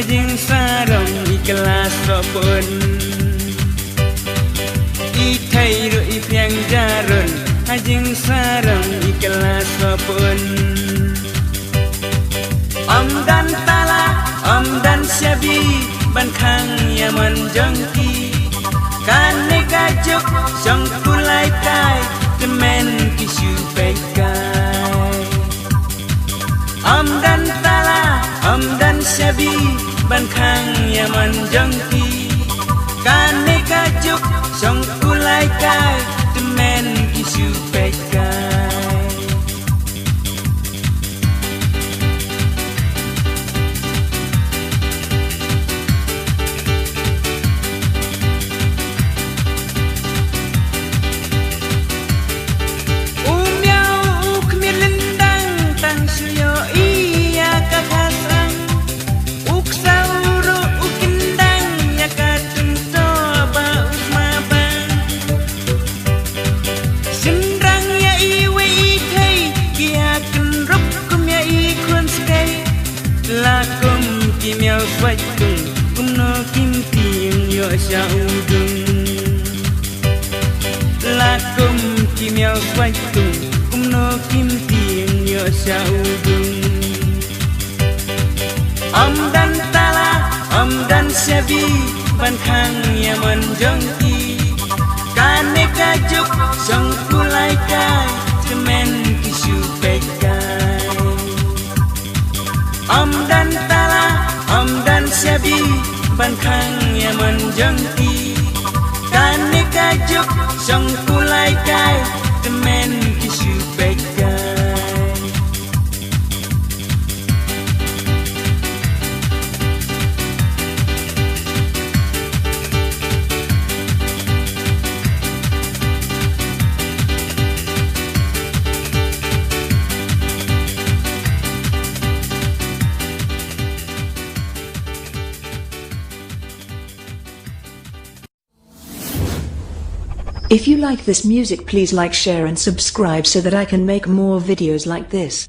hajing sarong ikhlas pun Itai ro ipiang jarun hajing sarong ikhlas pun dan tala dan syabi ban khang yaman jangki kane kajuk jang kulai kai temen kisu pekai dan tala dan syabi ban khang yaman jangki kane kajuk jang kulai kai temen kisu pekai lakum kimiao swaitung kumno kim tiang yo syaudung lakum kimiao swaitung kumno kim tiang yo syaudung dan tala dan syabi ban khang yaman jangki kane kajuk sang kulai kai temen kisu pekai dan tala dan syabi ban khang yaman jangki kane kajuk sang kulai kai temen kisu pekai If you like this music, please like, share and subscribe so that I can make more videos like this.